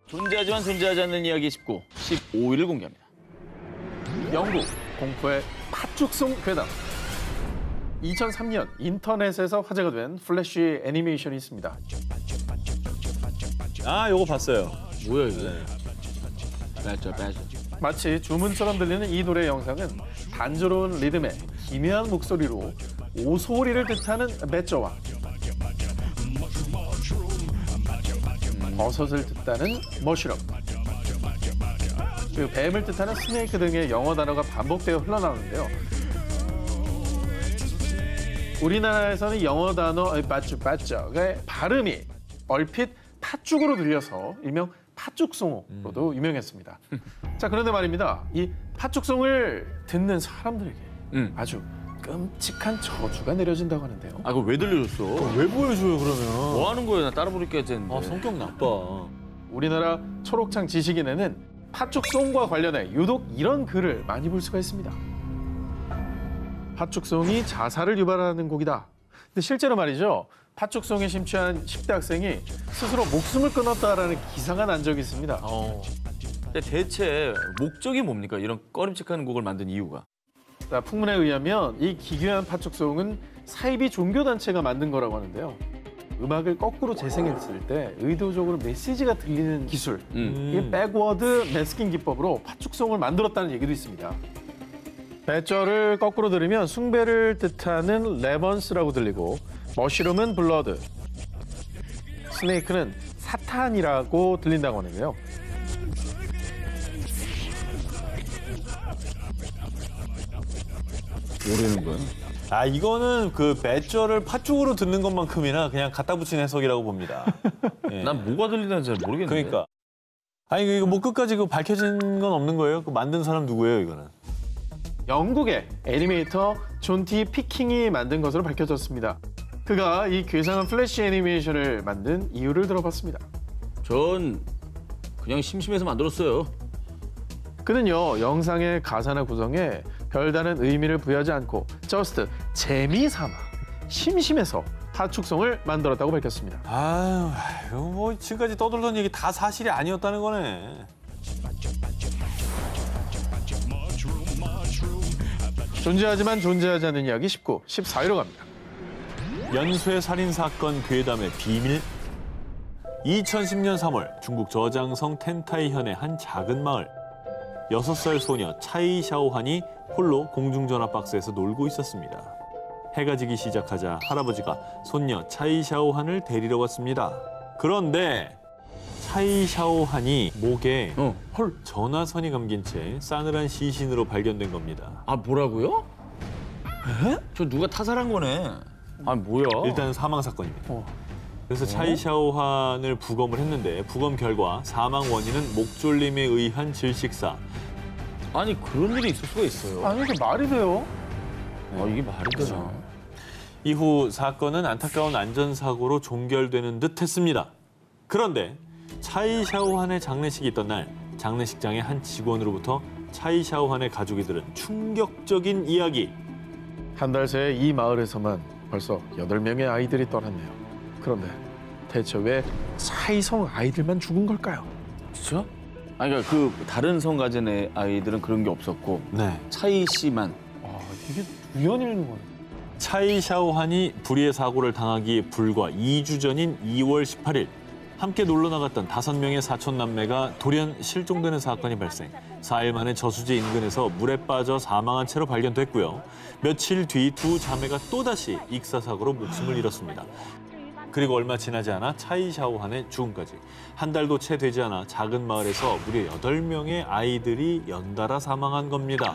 존재하지만 존재하지 않는 이야기 19, 15일을 공개합니다. 영국 공포의 팥죽송 괴담. 2003년 인터넷에서 화제가 된 플래시 애니메이션이 있습니다. 아, 요거 봤어요. 뭐야 이게? 빠져. 마치 주문처럼 들리는 이 노래 영상은 단조로운 리듬에 기묘한 목소리로 오소리를 뜻하는 배쩌와 버섯을 뜻하는 머쉬럼, 그리고 뱀을 뜻하는 스네이크 등의 영어 단어가 반복되어 흘러나오는데요. 우리나라에서는 영어 단어 빠쭈빠쭈의 발음이 얼핏 팥죽으로 들려서 일명 팥죽송으로도 유명했습니다. 자, 그런데 말입니다. 이 팥죽송을 듣는 사람들에게 아주 끔찍한 저주가 내려진다고 하는데요. 아, 그거 왜 들려줬어? 왜 보여줘요, 그러면? 뭐 하는 거예요? 나 따라 부를게 했는데. 아, 성격 나빠. 우리나라 초록창 지식인에는 팥죽송과 관련해 유독 이런 글을 많이 볼 수가 있습니다. 팥죽송이 자살을 유발하는 곡이다. 근데 실제로 말이죠. 팥죽송에 심취한 10대 학생이 스스로 목숨을 끊었다라는 기사가 난 적이 있습니다. 근데 대체 목적이 뭡니까? 이런 꺼림칙한 곡을 만든 이유가? 자, 풍문에 의하면 이 기괴한 팥죽송은 사이비 종교단체가 만든 거라고 하는데요. 음악을 거꾸로 재생했을 때 의도적으로 메시지가 들리는 기술, 이 백워드 매스킹 기법으로 팥죽송을 만들었다는 얘기도 있습니다. 배쩌를 거꾸로 들으면 숭배를 뜻하는 레번스라고 들리고, 머쉬룸은 블러드, 스네이크는 사탄이라고 들린다고 하는데요. 모르는 거야? 아, 이거는 그 배쩌를 팥죽으로 듣는 것만큼이나 그냥 갖다 붙인 해석이라고 봅니다. 예. 난 뭐가 들리는지 잘 모르겠는데. 그러니까. 아니, 이거 뭐 끝까지 그 밝혀진 건 없는 거예요? 그 만든 사람 누구예요, 이거는? 영국의 애니메이터 존 T. 피킹이 만든 것으로 밝혀졌습니다. 그가 이 괴상한 플래시 애니메이션을 만든 이유를 들어봤습니다. 전 그냥 심심해서 만들었어요. 그는요, 영상의 가사나 구성에 별다른 의미를 부여하지 않고 저스트 재미삼아 심심해서 팥죽송을 만들었다고 밝혔습니다. 아유, 뭐 지금까지 떠들던 얘기 다 사실이 아니었다는 거네. 존재하지만 존재하지 않는 이야기 19, 14위로 갑니다. 연쇄 살인 사건 괴담의 비밀. 2010년 3월 중국 저장성 텐타이현의 한 작은 마을. 6살 소녀 차이 샤오한이 홀로 공중전화 박스에서 놀고 있었습니다. 해가 지기 시작하자 할아버지가 손녀 차이 샤오한을 데리러 왔습니다. 그런데 차이 샤오한이 목에 전화선이 감긴 채 싸늘한 시신으로 발견된 겁니다. 아, 뭐라고요? 에? 저 누가 타살한 거네. 아, 뭐야? 일단 사망 사건입니다. 그래서 차이 샤오한을 부검을 했는데 부검 결과 사망 원인은 목졸림에 의한 질식사. 아니, 그런 일이 있을 수가 있어요. 아니, 이게 말이 돼요? 아, 이게 말이 되나? 이후 사건은 안타까운 안전사고로 종결되는 듯 했습니다. 그런데 차이 샤오한의 장례식이 있던 날 장례식장의 한 직원으로부터 차이 샤오한의 가족이 들은 충격적인 이야기. 한 달 새에 이 마을에서만 벌써 8명의 아이들이 떠났네요. 그런데 대체 왜 차이성 아이들만 죽은 걸까요? 진짜? 아니, 그러니까 그 다른 성 가진 아이들은 그런 게 없었고 네. 차이 씨만. 이게 우연인 거예요. 차이 샤오한이 불의의 사고를 당하기 불과 2주 전인 2월 18일 함께 놀러 나갔던 5명의 사촌 남매가 돌연 실종되는 사건이 발생. 4일 만에 저수지 인근에서 물에 빠져 사망한 채로 발견됐고요. 며칠 뒤 두 자매가 또다시 익사사고로 목숨을 잃었습니다. 그리고 얼마 지나지 않아 차이 샤오한의 죽음까지. 한 달도 채 되지 않아 작은 마을에서 무려 8명의 아이들이 연달아 사망한 겁니다.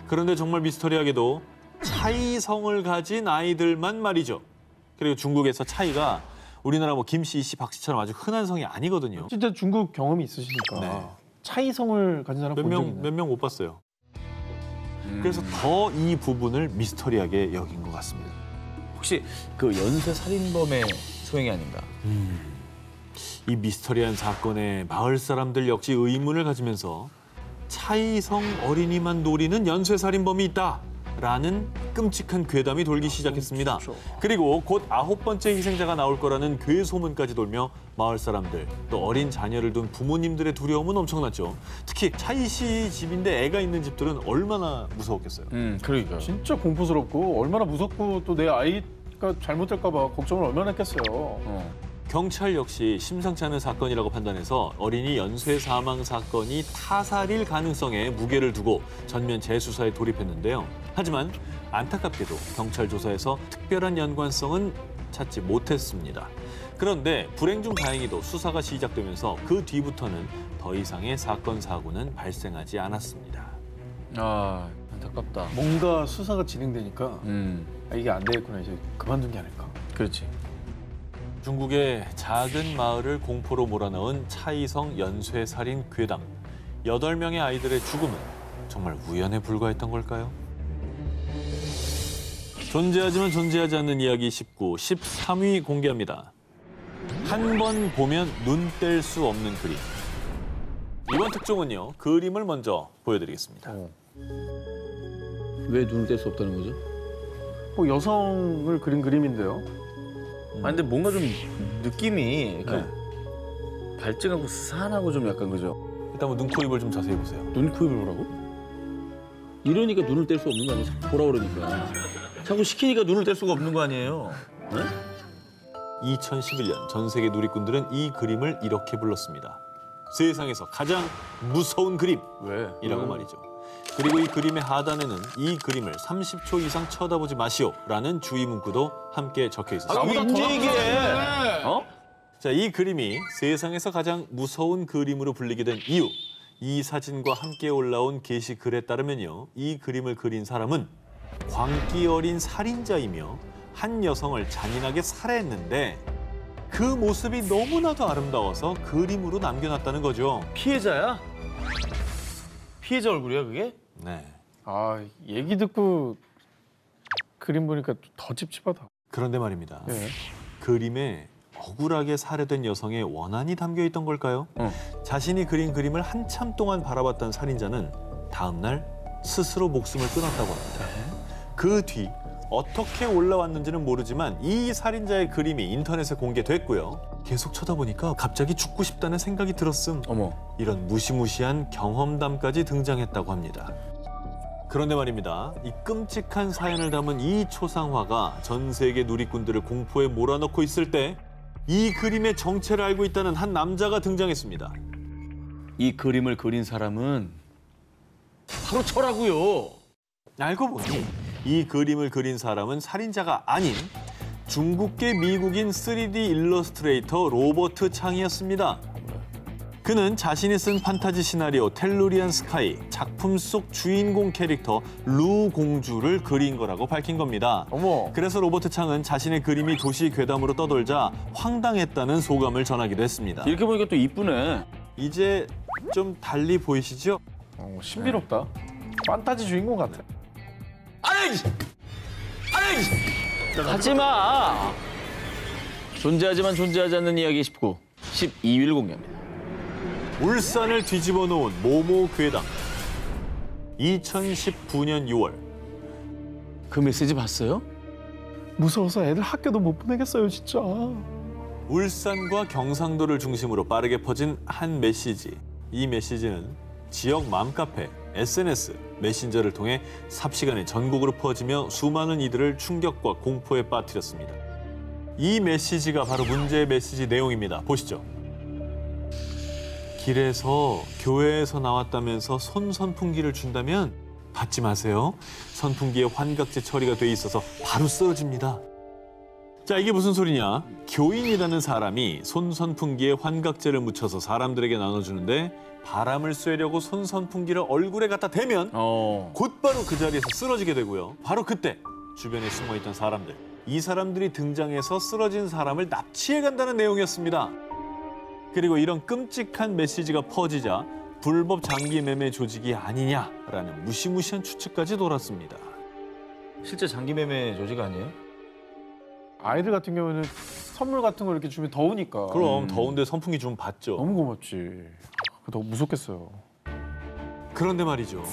그런데 정말 미스터리하게도 차이성을 가진 아이들만 말이죠. 그리고 중국에서 차이가 우리나라 뭐 김씨, 이씨, 박씨처럼 아주 흔한 성이 아니거든요. 진짜 중국 경험이 있으시니까 네. 차이성을 가진 사람 본 적 있나요? 몇 명 못 봤어요. 그래서 더 이 부분을 미스터리하게 여긴 것 같습니다. 혹시 그 연쇄 살인범의 소행이 아닌가? 이 미스터리한 사건에 마을 사람들 역시 의문을 가지면서 차이성 어린이만 노리는 연쇄살인범이 있다. 라는 끔찍한 괴담이 돌기 시작했습니다. 그리고 곧 9번째 희생자가 나올 거라는 괴소문까지 돌며 마을 사람들, 또 어린 자녀를 둔 부모님들의 두려움은 엄청났죠. 특히 차이 씨 집인데 애가 있는 집들은 얼마나 무서웠겠어요. 그러니까. 진짜 공포스럽고 얼마나 무섭고 또 내 아이가 잘못될까 봐 걱정을 얼마나 했겠어요. 경찰 역시 심상치 않은 사건이라고 판단해서 어린이 연쇄 사망 사건이 타살일 가능성에 무게를 두고 전면 재수사에 돌입했는데요. 하지만 안타깝게도 경찰 조사에서 특별한 연관성은 찾지 못했습니다. 그런데 불행 중 다행히도 수사가 시작되면서 그 뒤부터는 더 이상의 사건 사고는 발생하지 않았습니다. 아, 안타깝다. 뭔가 수사가 진행되니까 음, 이게 안 되겠구나 이제 그만둔 게 아닐까. 그렇지. 중국의 작은 마을을 공포로 몰아넣은 차이성 연쇄살인 괴담. 8명의 아이들의 죽음은 정말 우연에 불과했던 걸까요? 존재하지만 존재하지 않는 이야기 19, 13위 공개합니다. 한 번 보면 눈 뗄 수 없는 그림. 이번 특종은요, 그림을 먼저 보여드리겠습니다. 왜 눈을 뗄 수 없다는 거죠? 뭐 여성을 그린 그림인데요. 아, 근데 뭔가 좀 느낌이 약간 발증하고 스산하고 좀 약간 그죠? 일단 뭐 눈, 코, 입을 좀 자세히 보세요. 눈, 코, 입을 보라고? 이러니까 눈을 뗄 수 없는 거 아니에요? 자꾸 보라 그러니까. 자꾸 시키니까 눈을 뗄 수가 없는 거 아니에요? 2011년 전 세계 누리꾼들은 이 그림을 이렇게 불렀습니다. 세상에서 가장 무서운 그림이라고 왜? 말이죠. 그리고 이 그림의 하단에는 이 그림을 30초 이상 쳐다보지 마시오라는 주의 문구도 함께 적혀 있었습니다. 아, 언제 얘기해? 어? 자, 이 그림이 세상에서 가장 무서운 그림으로 불리게 된 이유. 이 사진과 함께 올라온 게시글에 따르면요. 이 그림을 그린 사람은 광기 어린 살인자이며 한 여성을 잔인하게 살해했는데 그 모습이 너무나도 아름다워서 그림으로 남겨놨다는 거죠. 피해자야? 피해자 얼굴이야, 그게? 네. 아 얘기 듣고 그림 보니까 더 찝찝하다. 그런데 말입니다. 네. 그림에 억울하게 살해된 여성의 원한이 담겨 있던 걸까요? 자신이 그린 그림을 한참 동안 바라봤던 살인자는 다음 날 스스로 목숨을 끊었다고 합니다. 그 뒤 어떻게 올라왔는지는 모르지만 이 살인자의 그림이 인터넷에 공개됐고요. 계속 쳐다보니까 갑자기 죽고 싶다는 생각이 들었음. 어머. 이런 무시무시한 경험담까지 등장했다고 합니다. 그런데 말입니다. 이 끔찍한 사연을 담은 이 초상화가 전 세계 누리꾼들을 공포에 몰아넣고 있을 때 이 그림의 정체를 알고 있다는 한 남자가 등장했습니다. 이 그림을 그린 사람은 바로 저라고요. 알고 보니 이 그림을 그린 사람은 살인자가 아닌 중국계 미국인 3D 일러스트레이터 로버트 창이었습니다. 그는 자신이 쓴 판타지 시나리오 텔루리안 스카이 작품 속 주인공 캐릭터 루 공주를 그린 거라고 밝힌 겁니다. 어머. 그래서 로버트 창은 자신의 그림이 도시 괴담으로 떠돌자 황당했다는 소감을 전하기도 했습니다. 이렇게 보니까 또 이쁘네. 이제 좀 달리 보이시죠? 신비롭다. 판타지 주인공 같아. 하지 마. 존재하지만 존재하지 않는 이야기 19, 12위를 공개합니다. 울산을 뒤집어 놓은 모모 괴담. 2019년 6월 그 메시지 봤어요? 무서워서 애들 학교도 못 보내겠어요 진짜. 울산과 경상도를 중심으로 빠르게 퍼진 한 메시지. 이 메시지는 지역 맘카페, SNS, 메신저를 통해 삽시간에 전국으로 퍼지며 수많은 이들을 충격과 공포에 빠뜨렸습니다. 이 메시지가 바로 문제의 메시지 내용입니다. 보시죠. 길에서 교회에서 나왔다면서 선풍기를 준다면 받지 마세요. 선풍기에 환각제 처리가 돼 있어서 바로 쓰러집니다. 자, 이게 무슨 소리냐? 교인이라는 사람이 선풍기에 환각제를 묻혀서 사람들에게 나눠주는데 바람을 쐬려고 선풍기를 얼굴에 갖다 대면 곧바로 그 자리에서 쓰러지게 되고요. 바로 그때 주변에 숨어있던 사람들, 이 사람들이 등장해서 쓰러진 사람을 납치해 간다는 내용이었습니다. 그리고 이런 끔찍한 메시지가 퍼지자 불법 장기 매매 조직이 아니냐라는 무시무시한 추측까지 돌았습니다. 실제 장기 매매 조직 아니에요? 아이들 같은 경우에는 선물 같은 거 이렇게 주면 더우니까. 그럼 더운데 선풍기 좀 받죠. 너무 고맙지. 더 무섭겠어요. 그런데 말이죠.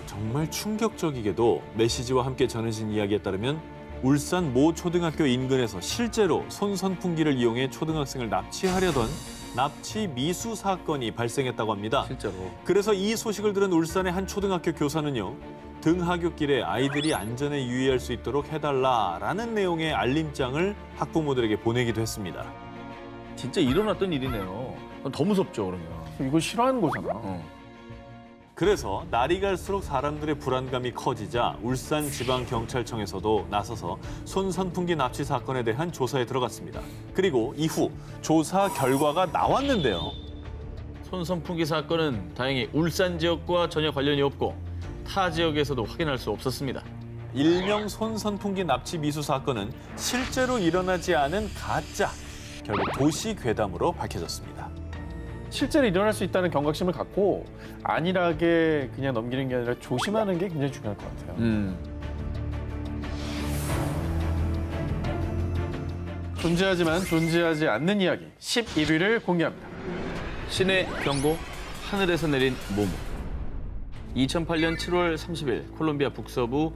정말 충격적이게도 메시지와 함께 전해진 이야기에 따르면 울산 모 초등학교 인근에서 실제로 손선풍기를 이용해 초등학생을 납치하려던 납치 미수 사건이 발생했다고 합니다. 실제로. 그래서 이 소식을 들은 울산의 한 초등학교 교사는요. 등하굣길에 아이들이 안전에 유의할 수 있도록 해달라라는 내용의 알림장을 학부모들에게 보내기도 했습니다. 진짜 일어났던 일이네요. 그럼 더 무섭죠, 그러면. 이거 싫어하는 거잖아. 그래서 날이 갈수록 사람들의 불안감이 커지자 울산지방경찰청에서도 나서서 손선풍기 납치 사건에 대한 조사에 들어갔습니다. 그리고 이후 조사 결과가 나왔는데요. 손선풍기 사건은 다행히 울산 지역과 전혀 관련이 없고 타 지역에서도 확인할 수 없었습니다. 일명 손선풍기 납치 미수 사건은 실제로 일어나지 않은 가짜, 결국 도시 괴담으로 밝혀졌습니다. 실제로 일어날 수 있다는 경각심을 갖고 안일하게 그냥 넘기는 게 아니라 조심하는 게 굉장히 중요할 것 같아요. 존재하지만 존재하지 않는 이야기 11위를 공개합니다. 신의 경고, 하늘에서 내린 모모. 2008년 7월 30일 콜롬비아 북서부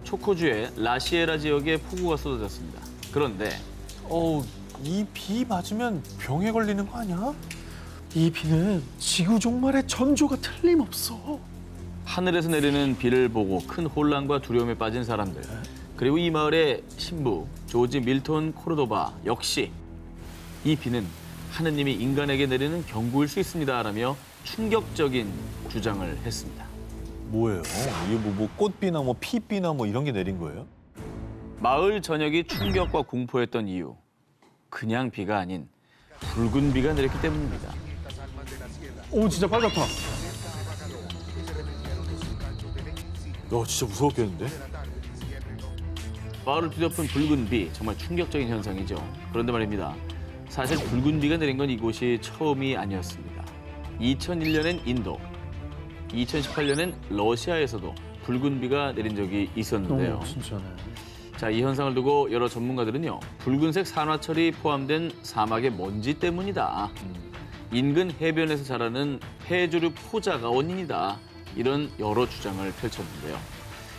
초코주의 라시에라 지역에 폭우가 쏟아졌습니다. 그런데 이 비 맞으면 병에 걸리는 거 아니야? 이 비는 지구 종말의 전조가 틀림없어. 하늘에서 내리는 비를 보고 큰 혼란과 두려움에 빠진 사람들. 그리고 이 마을의 신부 조지 밀톤 코르도바 역시 이 비는 하느님이 인간에게 내리는 경고일 수 있습니다라며 충격적인 주장을 했습니다. 뭐예요? 이게 뭐 꽃비나 뭐 피비나 뭐 이런 게 내린 거예요? 마을 전역이 충격과 공포했던 이유. 그냥 비가 아닌 붉은 비가 내렸기 때문입니다. 오, 진짜 빨갛다. 야, 진짜 무서웠겠는데? 마을을 뒤덮은 붉은 비, 정말 충격적인 현상이죠. 그런데 말입니다. 사실 붉은 비가 내린 건 이곳이 처음이 아니었습니다. 2001년엔 인도, 2018년엔 러시아에서도 붉은 비가 내린 적이 있었는데요. 진짜네. 자, 이 현상을 두고 여러 전문가들은요. 붉은색 산화철이 포함된 사막의 먼지 때문이다. 인근 해변에서 자라는 해조류 포자가 원인이다. 이런 여러 주장을 펼쳤는데요.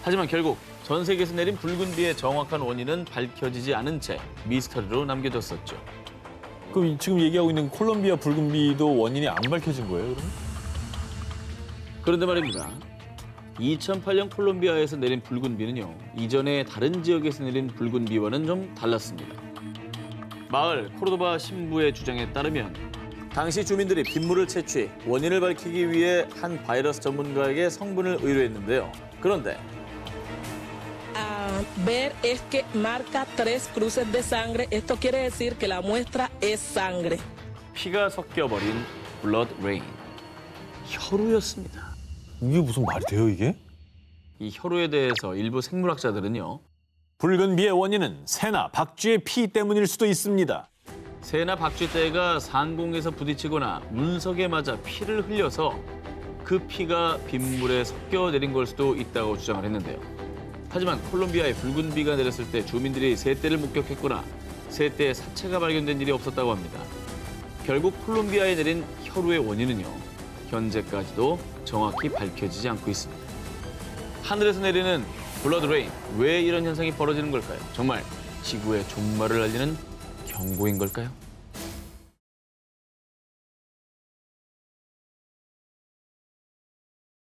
하지만 결국 전 세계에서 내린 붉은 비의 정확한 원인은 밝혀지지 않은 채 미스터리로 남겨졌었죠. 그럼 지금 얘기하고 있는 콜롬비아 붉은 비도 원인이 안 밝혀진 거예요, 그러면? 그런데 말입니다. 2008년 콜롬비아에서 내린 붉은 비는요. 이전에 다른 지역에서 내린 붉은 비와는 좀 달랐습니다. 마을 코르도바 신부의 주장에 따르면 당시 주민들이 빗물을 채취 원인을 밝히기 위해 한 바이러스 전문가에게 성분을 의뢰했는데요. 그런데 ver es que marca 3 cruces de sangre. Esto quiere decir que la muestra es sangre. 피가 섞여버린 blood rain, 혈우였습니다. 이게 무슨 말이 돼요, 이게? 이 혈우에 대해서 일부 생물학자들은요. 붉은 비의 원인은 새나 박쥐의 피 때문일 수도 있습니다. 새나 박쥐떼가 상공에서 부딪히거나 운석에 맞아 피를 흘려서 그 피가 빗물에 섞여 내린 걸 수도 있다고 주장을 했는데요. 하지만 콜롬비아에 붉은 비가 내렸을 때 주민들이 새떼를 목격했거나 새떼의 사체가 발견된 일이 없었다고 합니다. 결국 콜롬비아에 내린 혈우의 원인은요. 현재까지도 정확히 밝혀지지 않고 있습니다. 하늘에서 내리는 블러드 레인, 왜 이런 현상이 벌어지는 걸까요? 정말 지구의 종말을 알리는 경고인 걸까요?